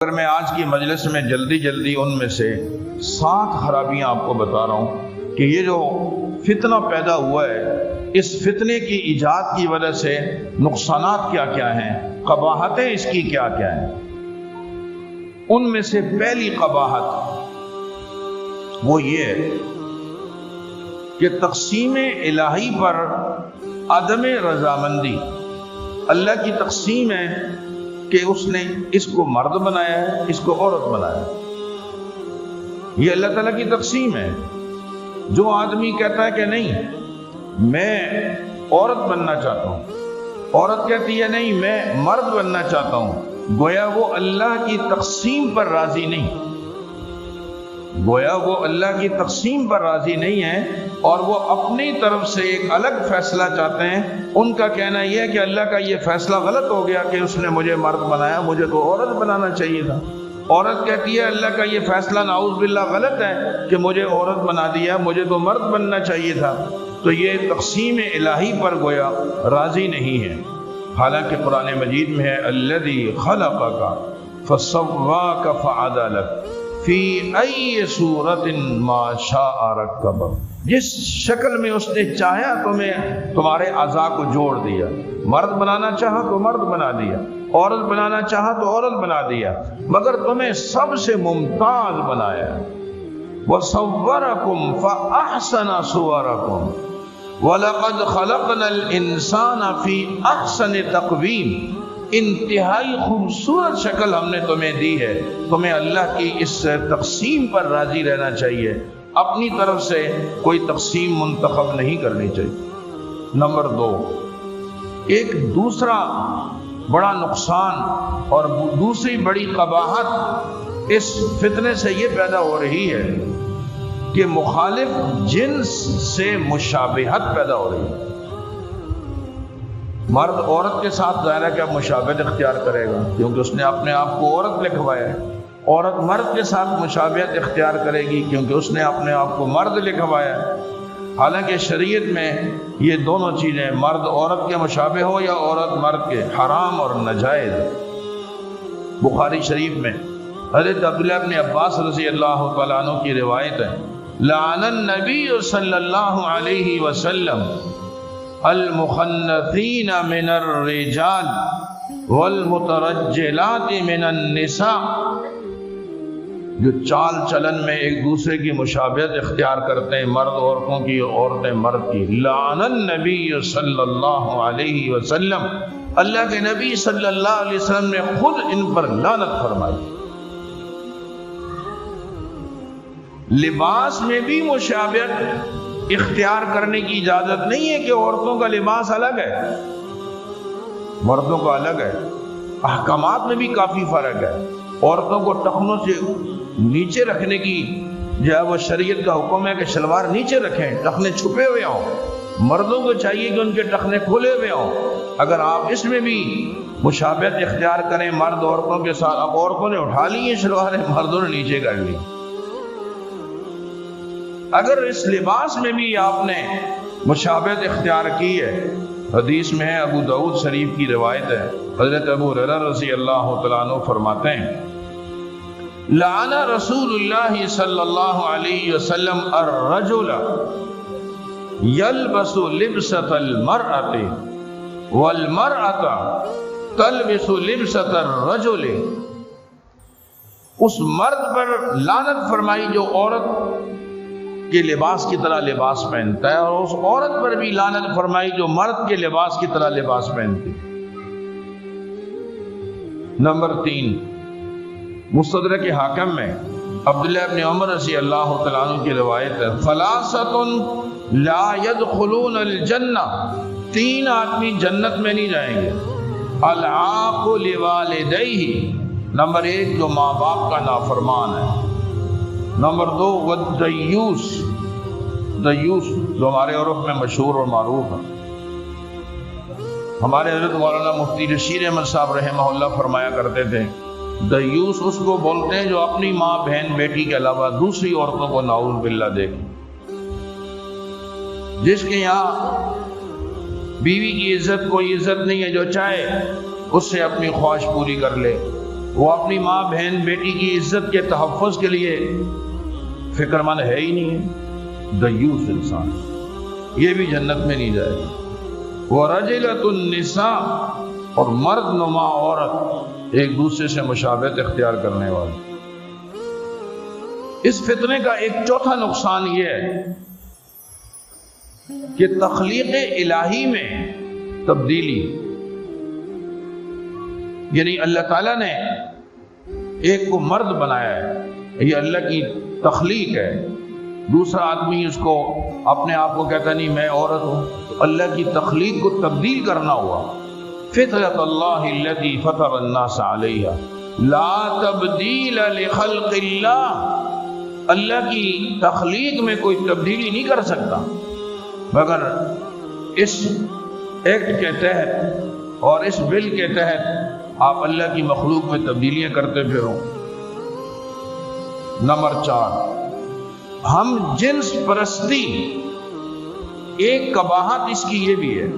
اگر میں آج کی مجلس میں جلدی ان میں سے 7 خرابیاں آپ کو بتا رہا ہوں کہ یہ جو فتنہ پیدا ہوا ہے، اس فتنے کی ایجاد کی وجہ سے نقصانات کیا کیا ہیں، قباحتیں اس کی کیا کیا ہیں، ان میں سے پہلی قباحت وہ یہ ہے کہ تقسیم الہی پر عدم رضامندی۔ اللہ کی تقسیم ہے کہ اس نے اس کو مرد بنایا ہے، اس کو عورت بنایا ہے۔ یہ اللہ تعالیٰ کی تقسیم ہے۔ جو آدمی کہتا ہے کہ نہیں میں عورت بننا چاہتا ہوں، عورت کہتی ہے نہیں میں مرد بننا چاہتا ہوں، گویا وہ اللہ کی تقسیم پر راضی نہیں، گویا وہ اللہ کی تقسیم پر راضی نہیں ہے اور وہ اپنی طرف سے ایک الگ فیصلہ چاہتے ہیں۔ ان کا کہنا یہ ہے کہ اللہ کا یہ فیصلہ غلط ہو گیا کہ اس نے مجھے مرد بنایا، مجھے تو عورت بنانا چاہیے تھا۔ عورت کہتی ہے اللہ کا یہ فیصلہ نعوذ باللہ غلط ہے کہ مجھے عورت بنا دیا، مجھے تو مرد بننا چاہیے تھا۔ تو یہ تقسیم الہی پر گویا راضی نہیں ہے، حالانکہ قرآن مجید میں ہے الذی خلقک فسواک فعدلک فی ای صورت ما شاء رکبک۔ جس شکل میں اس نے چاہا تمہیں تمہارے اعضاء کو جوڑ دیا، مرد بنانا چاہا تو مرد بنا دیا، عورت بنانا چاہا تو عورت بنا دیا، مگر تمہیں سب سے ممتاز بنایا۔ وَصَوَّرَكُمْ فَأَحْسَنَ صُوَرَكُمْ وَلَقَدْ خَلَقْنَا الْإِنسَانَ فِي أَحْسَنِ تَقْوِيمٍ۔ انتہائی خوبصورت شکل ہم نے تمہیں دی ہے، تمہیں اللہ کی اس تقسیم پر راضی رہنا چاہیے، اپنی طرف سے کوئی تقسیم منتخب نہیں کرنی چاہیے۔ نمبر 2، ایک دوسرا بڑا نقصان اور دوسری بڑی قباحت اس فتنے سے یہ پیدا ہو رہی ہے کہ مخالف جنس سے مشابہت پیدا ہو رہی ہے۔ مرد عورت کے ساتھ ظاہر ہے کہ اب مشابہت اختیار کرے گا کیونکہ اس نے اپنے آپ کو عورت لکھوایا ہے، عورت مرد کے ساتھ مشابہت اختیار کرے گی کیونکہ اس نے اپنے آپ کو مرد لکھوایا ہے۔ حالانکہ شریعت میں یہ دونوں چیزیں، مرد عورت کے مشابہ ہو یا عورت مرد کے، حرام اور ناجائز۔ بخاری شریف میں حضرت عبداللہ بن عباس رضی اللہ تعالیٰ عنہ کی روایت ہے، لعن النبی صلی اللہ علیہ وسلم المخنثین من الرجال والمترجلات من النساء۔ جو چال چلن میں ایک دوسرے کی مشابہت اختیار کرتے ہیں، مرد عورتوں کی، عورتیں مرد کی۔ لعن النبی صلی اللہ علیہ وسلم، اللہ کے نبی صلی اللہ علیہ وسلم نے خود ان پر لعنت فرمائی۔ لباس میں بھی مشابہت اختیار کرنے کی اجازت نہیں ہے کہ عورتوں کا لباس الگ ہے، مردوں کا الگ ہے۔ احکامات میں بھی کافی فرق ہے۔ عورتوں کو ٹخنوں سے نیچے رکھنے کی جو ہے وہ شریعت کا حکم ہے کہ شلوار نیچے رکھیں، ٹخنے چھپے ہوئے ہوں۔ مردوں کو چاہیے کہ ان کے ٹخنے کھلے ہوئے ہوں۔ اگر آپ اس میں بھی مشابہت اختیار کریں مرد عورتوں کے ساتھ، اب عورتوں نے اٹھا لی ہیں شلواریں، مردوں نے نیچے کر لی۔ اگر اس لباس میں بھی آپ نے مشابہت اختیار کی ہے، حدیث میں ہے، ابو داؤد شریف کی روایت ہے، حضرت ابو ہریرہ رضی اللہ تعالیٰ عنہ فرماتے ہیں، لعن رسول اللہ صلی اللہ علیہ وسلم الرجل یلبس لبسۃ المرأة والمرأة تلبس لبسۃ الرجل۔ اس مرد پر لعنت فرمائی جو عورت کے لباس کی طرح لباس پہنتا ہے، اور اس عورت پر بھی لعنت فرمائی جو مرد کے لباس کی طرح لباس پہنتی۔ نمبر 3، مستدرک حاکم میں عبداللہ ابن عمر رضی اللہ تعالیٰ عنہ کی روایت ہے، ثلاثۃ لا يدخلون الجنہ، 3 آدمی جنت میں نہیں جائیں گے۔ العاق لوالدیہ، نمبر 1 جو ماں باپ کا نافرمان ہے۔ نمبر 2 والدیوس، دیوس جو ہمارے عرف میں مشہور اور معروف ہے۔ ہمارے حضرت مولانا مفتی رشید احمد صاحب رحمہ اللہ فرمایا کرتے تھے، دیوس اس کو بولتے ہیں جو اپنی ماں بہن بیٹی کے علاوہ دوسری عورتوں کو نعوذ باللہ دیکھے۔ جس کے یہاں بیوی کی عزت کوئی عزت نہیں ہے، جو چاہے اس سے اپنی خواہش پوری کر لے، وہ اپنی ماں بہن بیٹی کی عزت کے تحفظ کے لیے فکر مند ہے ہی نہیں ہے، دیوس انسان، یہ بھی جنت میں نہیں جائے گا۔ وَرَجِلَةُ النِّسَاء، اور مرد نما عورت ایک دوسرے سے مشابہت اختیار کرنے والی۔ اس فتنے کا ایک چوتھا نقصان یہ ہے کہ تخلیق الہی میں تبدیلی، یعنی اللہ تعالیٰ نے ایک کو مرد بنایا ہے، یہ اللہ کی تخلیق ہے، دوسرا آدمی اس کو اپنے آپ کو کہتا نہیں میں عورت ہوں، تو اللہ کی تخلیق کو تبدیل کرنا ہوا۔ فطرت اللہ التی فطر الناس علیہا لا تبدیل لخلق اللہ، اللہ کی تخلیق میں کوئی تبدیلی نہیں کر سکتا، مگر اس ایکٹ کے تحت اور اس بل کے تحت آپ اللہ کی مخلوق میں تبدیلیاں کرتے پھرو۔ نمبر 4، ہم جنس پرستی، ایک قباحت اس کی یہ بھی ہے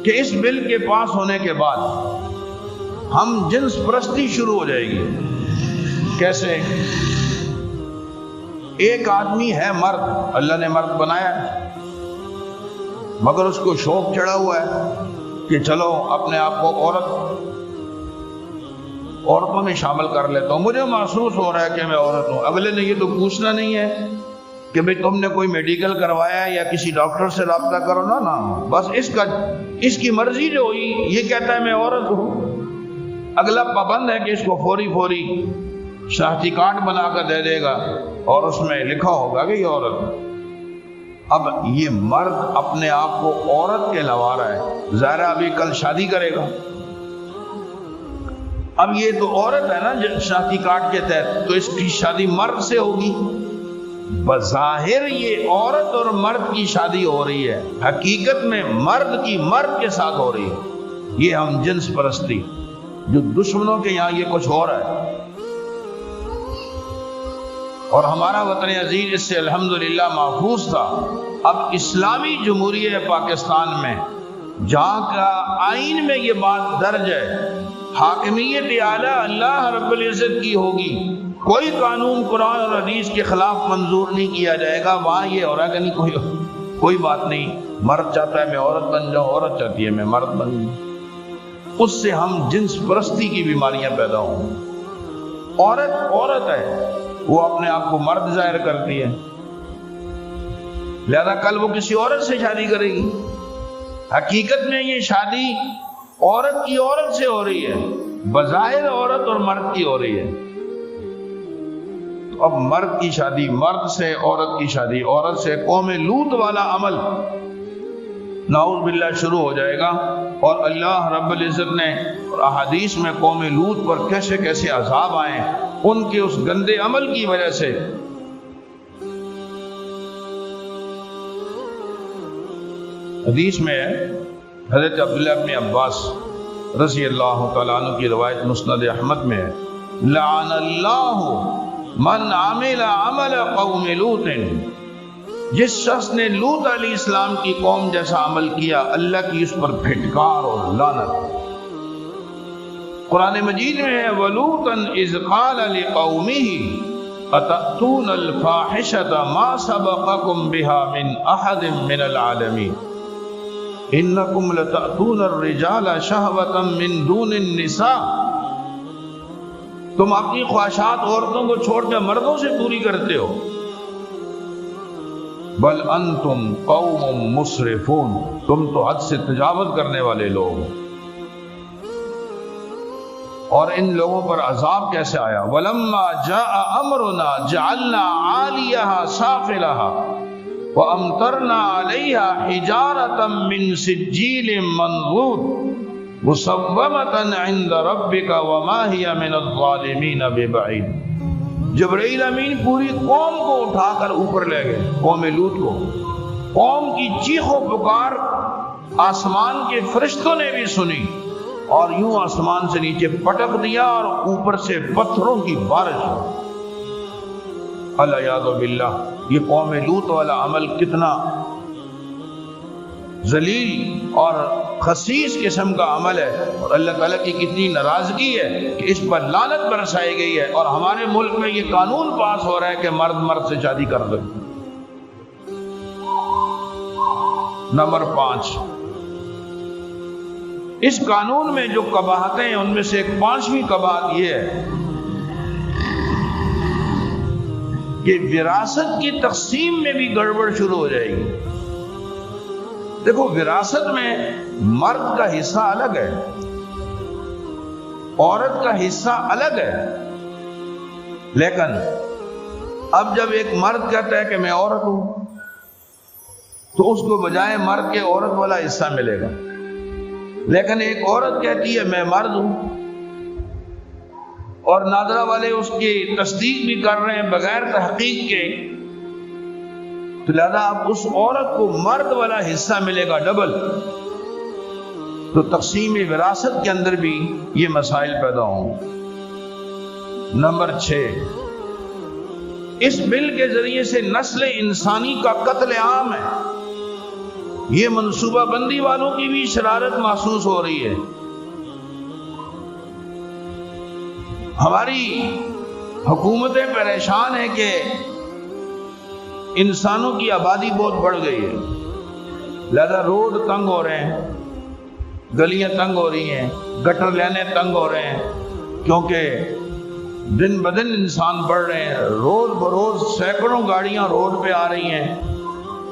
کہ اس بل کے پاس ہونے کے بعد ہم جنس پرستی شروع ہو جائے گی۔ کیسے؟ ایک آدمی ہے مرد، اللہ نے مرد بنایا ہے، مگر اس کو شوق چڑھا ہوا ہے کہ چلو اپنے آپ کو عورتوں میں شامل کر لیتا ہوں، مجھے محسوس ہو رہا ہے کہ میں عورت ہوں۔ اگلے نے یہ تو پوچھنا نہیں ہے کہ بھئی تم نے کوئی میڈیکل کروایا ہے یا کسی ڈاکٹر سے رابطہ کرو نا، بس اس کی مرضی جو ہوئی، یہ کہتا ہے میں عورت ہوں۔ اگلا پابند ہے کہ اس کو فوری شناختی کارڈ بنا کر دے دے گا اور اس میں لکھا ہوگا کہ یہ عورت۔ اب یہ مرد اپنے آپ کو عورت کہلوا رہا ہے، ظاہر ابھی کل شادی کرے گا، اب یہ تو عورت ہے نا شناختی کارڈ کے تحت، تو اس کی شادی مرد سے ہوگی۔ بظاہر یہ عورت اور مرد کی شادی ہو رہی ہے، حقیقت میں مرد کی مرد کے ساتھ ہو رہی ہے۔ یہ ہم جنس پرستی، جو دشمنوں کے یہاں یہ کچھ ہو رہا ہے، اور ہمارا وطن عزیز اس سے الحمدللہ محفوظ تھا۔ اب اسلامی جمہوریہ پاکستان میں جہاں کا آئین میں یہ بات درج ہے، حاکمیت اعلیٰ اللہ رب العزت کی ہوگی، کوئی قانون قرآن اور حدیث کے خلاف منظور نہیں کیا جائے گا، وہاں یہ ہو رہا ہے کہ نہیں کوئی بات نہیں، مرد چاہتا ہے میں عورت بن جاؤں، عورت چاہتی ہے میں مرد بن جاؤں، اس سے ہم جنس پرستی کی بیماریاں پیدا ہوں۔ عورت ہے، وہ اپنے آپ کو مرد ظاہر کرتی ہے، لہذا کل وہ کسی عورت سے شادی کرے گی، حقیقت میں یہ شادی عورت کی عورت سے ہو رہی ہے، بظاہر عورت اور مرد کی ہو رہی ہے۔ تو اب مرد کی شادی مرد سے، عورت کی شادی عورت سے، قوم لوط والا عمل نعوذ باللہ شروع ہو جائے گا، اور اللہ رب العزت نے احادیث میں قوم لوط پر کیسے کیسے عذاب آئے ان کے اس گندے عمل کی وجہ سے۔ حدیث میں حضرت عبداللہ بن عباس رضی اللہ تعالیٰ عنہ کی روایت مسند احمد میں ہے، لعن اللہ من عمل عمل قوم لوط، جس شخص نے لوط علیہ السلام کی قوم جیسا عمل کیا، اللہ کی اس پر پھٹکار اور لعنت۔ قرآن مجید میں ہے وَلُوطًا إِذْ قَالَ لِقَوْمِهِ أَتَأْتُونَ الْفَاحِشَةَ مَا سَبَقَكُمْ بِهَا مِنْ أَحَدٍ مِنَ الْعَالَمِينَ إِنَّكُمْ لَتَأْتُونَ الرِّجَالَ شَهْوَةً مِنْ دُونِ النِّسَاءِ، تم اپنی خواہشات عورتوں کو چھوڑ کر مردوں سے پوری کرتے ہو، بل انتم قوم مسرفون، تم تو حد سے تجاوز کرنے والے لوگ۔ اور ان لوگوں پر عذاب کیسے آیا، وَلَمَّا جَاءَ أَمْرُنَا جَعَلْنَا عَالِيَهَا سَافِلَهَا وَأَمْطَرْنَا عَلَيْهَا حِجَارَةً مِّن سِجِّيلٍ مَّنضُودٍ مُّصَوَّمَةً عِندَ رَبِّكَ وَمَا هِيَ مِنَ الظَّالِمِينَ بِبَعِيدٍ۔ جبرائیل امین پوری قوم کو اٹھا کر اوپر لے گئے، قوم لوط کو، قوم کی چیخ و پکار آسمان کے فرشتوں نے بھی سنی، اور یوں آسمان سے نیچے پٹک دیا اور اوپر سے پتھروں کی بارش۔ العیاذ باللہ، یہ قوم لوط والا عمل کتنا ذلیل اور خسیس قسم کا عمل ہے، اور اللہ تعالیٰ کی کتنی ناراضگی ہے کہ اس پر لعنت برسائی گئی ہے، اور ہمارے ملک میں یہ قانون پاس ہو رہا ہے کہ مرد مرد سے شادی کر دے۔ نمبر 5، اس قانون میں جو قباحتیں ہیں ان میں سے ایک 5ویں قباحت یہ ہے کہ وراثت کی تقسیم میں بھی گڑبڑ شروع ہو جائے گی۔ دیکھو، وراثت میں مرد کا حصہ الگ ہے، عورت کا حصہ الگ ہے، لیکن اب جب ایک مرد کہتا ہے کہ میں عورت ہوں تو اس کو بجائے مرد کے عورت والا حصہ ملے گا، لیکن ایک عورت کہتی ہے میں مرد ہوں اور نادرہ والے اس کی تصدیق بھی کر رہے ہیں بغیر تحقیق کے، تو لہذا اب اس عورت کو مرد والا حصہ ملے گا ڈبل۔ تو تقسیم وراثت کے اندر بھی یہ مسائل پیدا ہوں۔ نمبر 6، اس بل کے ذریعے سے نسل انسانی کا قتل عام ہے۔ یہ منصوبہ بندی والوں کی بھی شرارت محسوس ہو رہی ہے۔ ہماری حکومتیں پریشان ہیں کہ انسانوں کی آبادی بہت بڑھ گئی ہے، لہذا روڈ تنگ ہو رہے ہیں، گلیاں تنگ ہو رہی ہیں، گٹر لینے تنگ ہو رہے ہیں، کیونکہ دن بدن انسان بڑھ رہے ہیں، روز بروز سینکڑوں گاڑیاں روڈ پہ آ رہی ہیں،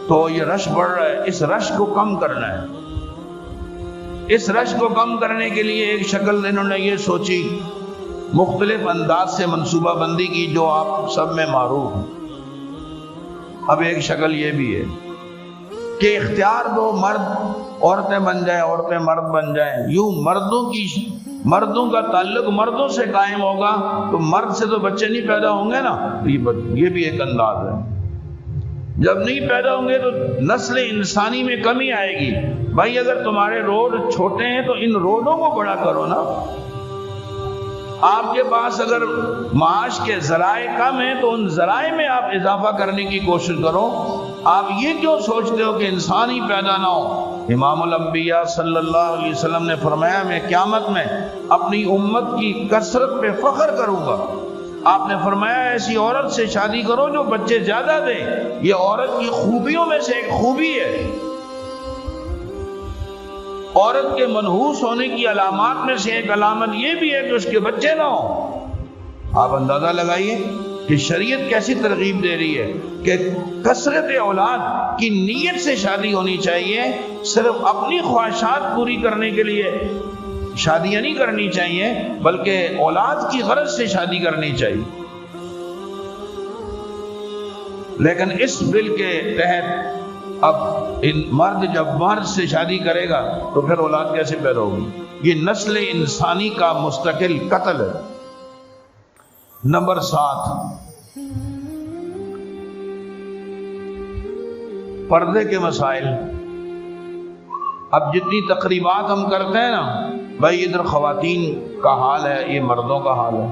تو یہ رش بڑھ رہا ہے۔ اس رش کو کم کرنا ہے۔ اس رش کو کم کرنے کے لیے ایک شکل انہوں نے یہ سوچی، مختلف انداز سے منصوبہ بندی کی، جو آپ سب میں معروف ہے۔ اب ایک شکل یہ بھی ہے کہ اختیار دو، مرد عورتیں بن جائیں، عورتیں مرد بن جائیں، یوں مردوں کا تعلق مردوں سے قائم ہوگا تو مرد سے تو بچے نہیں پیدا ہوں گے نا، یہ بھی ایک انداز ہے۔ جب نہیں پیدا ہوں گے تو نسل انسانی میں کمی آئے گی۔ بھائی اگر تمہارے روڈ چھوٹے ہیں تو ان روڈوں کو بڑا کرو نا۔ آپ کے پاس اگر معاش کے ذرائع کم ہیں تو ان ذرائع میں آپ اضافہ کرنے کی کوشش کرو۔ آپ یہ کیوں سوچتے ہو کہ انسان ہی پیدا نہ ہو؟ امام الانبیاء صلی اللہ علیہ وسلم نے فرمایا میں قیامت میں اپنی امت کی کثرت پہ فخر کروں گا۔ آپ نے فرمایا ایسی عورت سے شادی کرو جو بچے زیادہ دے۔ یہ عورت کی خوبیوں میں سے ایک خوبی ہے۔ عورت کے منحوس ہونے کی علامات میں سے ایک علامت یہ بھی ہے کہ اس کے بچے نہ ہوں۔ آپ اندازہ لگائیے کہ شریعت کیسی ترغیب دے رہی ہے کہ کثرت اولاد کی نیت سے شادی ہونی چاہیے، صرف اپنی خواہشات پوری کرنے کے لیے شادیاں نہیں کرنی چاہیے، بلکہ اولاد کی غرض سے شادی کرنی چاہیے۔ لیکن اس بل کے تحت اب مرد جب مرد سے شادی کرے گا تو پھر اولاد کیسے پیدا ہوگی؟ یہ نسل انسانی کا مستقل قتل ہے۔ نمبر 7، پردے کے مسائل۔ اب جتنی تقریبات ہم کرتے ہیں نا، بھائی ادھر خواتین کا حال ہے، یہ مردوں کا حال ہے۔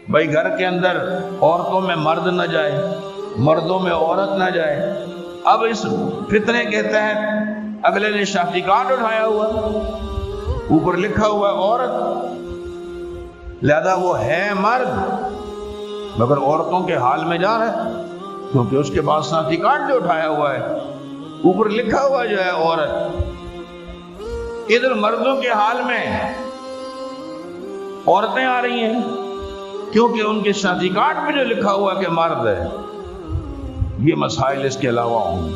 بھائی گھر کے اندر عورتوں میں مرد نہ جائے، مردوں میں عورت نہ جائے۔ اب اس فتنے کے تحت اگلے نے شادی کارڈ اٹھایا ہوا، اوپر لکھا ہوا ہے عورت، لہذا وہ ہے مرد مگر عورتوں کے حال میں جا رہا ہے، کیونکہ اس کے پاس شادی کارڈ جو اٹھایا ہوا ہے اوپر لکھا ہوا جو ہے عورت، ادھر مردوں کے حال میں عورتیں آ رہی ہیں کیونکہ ان کے شادی کارڈ پہ جو لکھا ہوا کہ مرد ہے۔ یہ مسائل اس کے علاوہ ہوں گے۔